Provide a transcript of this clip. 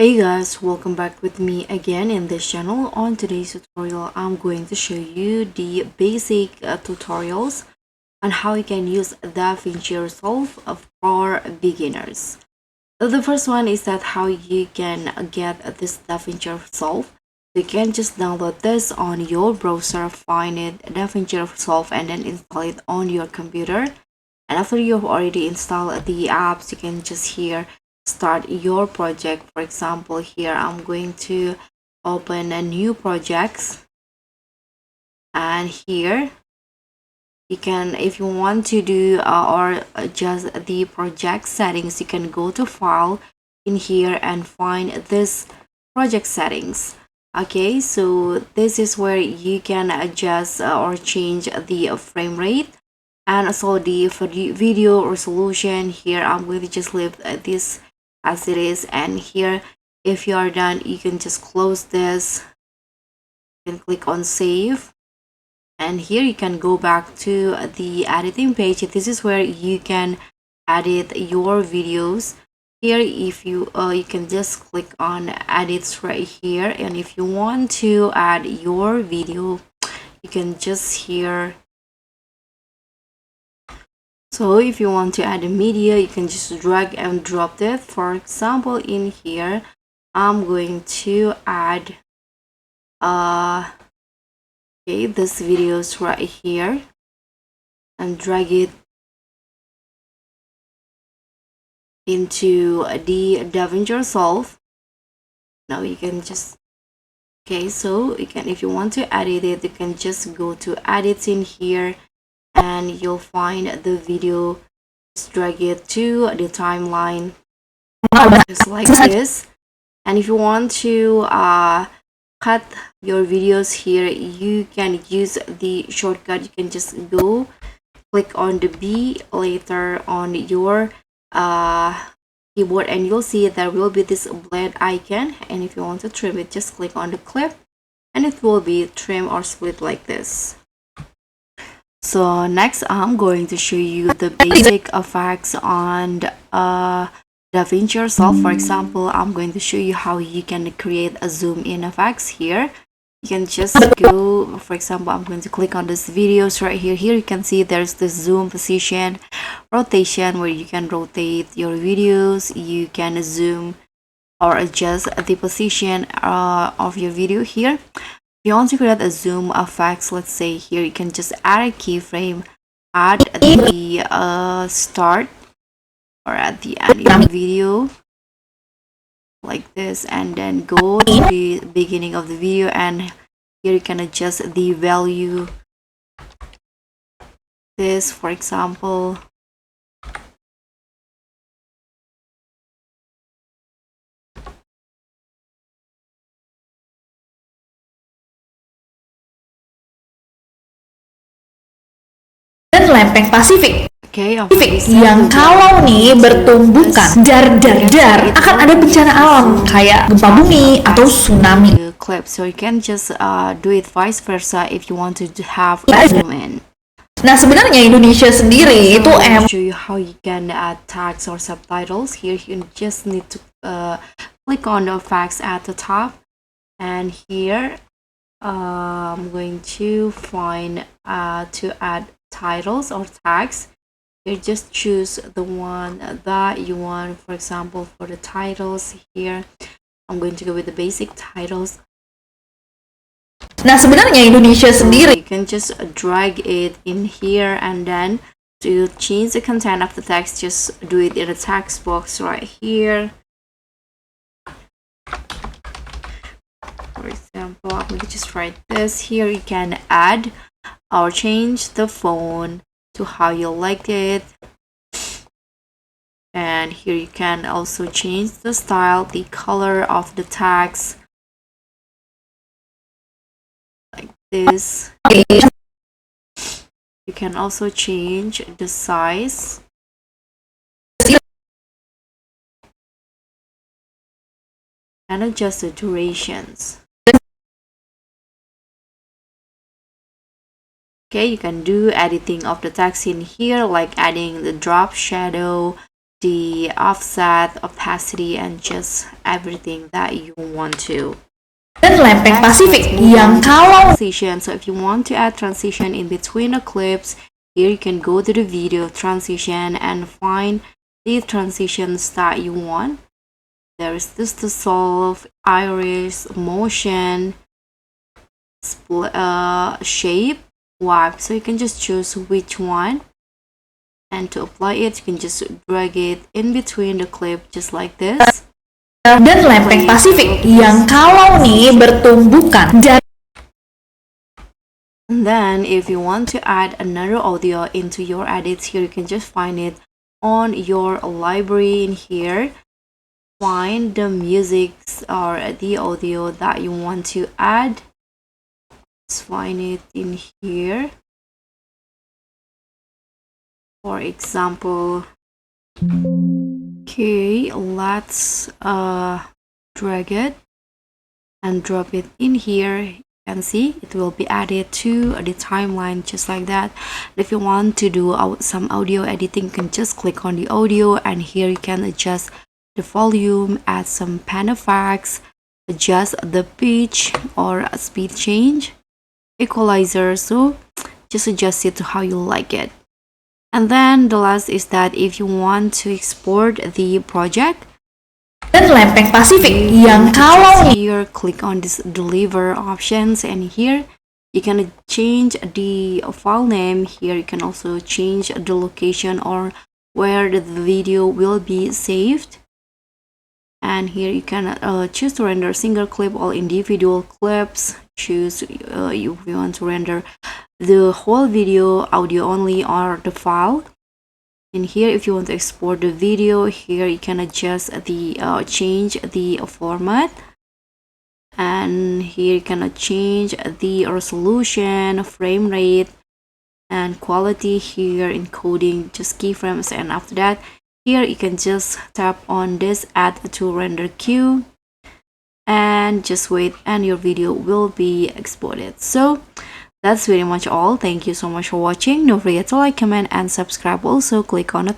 Hey guys, welcome back with me again in this channel. On today's tutorial, I'm going to show you the basic tutorials on how you can use Davinci Resolve for beginners. The first one is that how you can get this Davinci Resolve. You can just download this on your browser, find it Davinci Resolve, and then install it on your computer. And after you've already installed the apps, you can just here start your project. For example, here I'm going to open a new project, and here you can, if you want to do or adjust the project settings, you can go to file in here and find this project settings. Okay, so this is where you can adjust or change the frame rate and also the video resolution. Here I'm going to just leave this as it is, and here if you are done, you can just close this and click on save, and here you can go back to the editing page. This is where you can edit your videos. Here if you you can just click on edits right here, and if you want to add your video, you can just here. So if you want to add a media, you can just drag and drop it. For example, in here I'm going to add okay, this videos right here and drag it into the Davinci Resolve. Now you can just, okay, so you can, if you want to edit it, you can just go to edits in here and you'll find the video. Just drag it to the timeline just like this. And if you want to cut your videos here, you can use the shortcut. You can just go click on the B later on your keyboard, and you'll see there will be this blade icon, and if you want to trim it, just click on the clip and it will be trim or split like this. So next I'm going to show you the basic effects on Davinci Resolve. For example, I'm going to show you how you can create a zoom in effects. Here you can just go, for example, I'm going to click on this videos right here. Here you can see there's this zoom, position, rotation, where you can rotate your videos. You can zoom or adjust the position of your video. Here if you want to create a zoom effects, let's say here you can just add a keyframe at the start or at the end of the video like this, and then go to the beginning of the video, and here you can adjust the value. This, for example, dan lempeng Pasifik. okay, Yang kalau nih bertumbukan dar akan ada bencana alam kayak gempa bumi atau tsunami. Clip, so you can just do it vice versa if you want to have a zoom in. Nah, sebenarnya Indonesia sendiri itu show you how you can add tags or subtitles. Here you just need to click on the effects at the top, and here I'm going to find to add titles or tags. You just choose the one that you want. For example, for the titles here, I'm going to go with the basic titles. Nah, sebenarnya Indonesia sendiri, you can just drag it in here, and then to change the content of the text, just do it in the text box right here. For example, I'm going to just write this here. You can add or change the font to how you like it, and here you can also change the style, the color of the text like this. You can also change the size and adjust the durations. Okay, you can do editing of the text in here, like adding the drop shadow, the offset, opacity, and just everything that you want to. Dan lempeng Next, Pasifik let's move yang on to kalau transition. So if you want to add transition in between the clips, here you can go to the video transition and find the transitions that you want. There is this dissolve, iris, motion, shape, wipe. So you can just choose which one. And to apply it, you can just drag it in between the clip just like this. dan lempeng Pasifik yang kalau nih bertumbukan. And then if you want to add another audio into your edits, here you can just find it on your library. In here, find the music or the audio that you want to add. Let's find it in here. For example, okay, let's drag it and drop it in here. You can see it will be added to the timeline just like that. If you want to do some audio editing, you can just click on the audio, and here you can adjust the volume, add some pan effects, adjust the pitch or speed change, equalizer. So just adjust it to how you like it. And then the last is that if you want to export the project, dan lempeng Pasifik yang kalau here click on this deliver options, and here you can change the file name. Here you can also change the location or where the video will be saved. And here you can choose to render single clip or individual clips. Choose if you want to render the whole video, audio only, or the file. And here if you want to export the video, here you can adjust the change the format, and here you can change the resolution, frame rate, and quality. Here encoding just keyframes, and after that here you can just tap on this add to render queue and just wait, and your video will be exported. So that's very much all. Thank you so much for watching. Don't forget to like, comment, and subscribe. Also click on the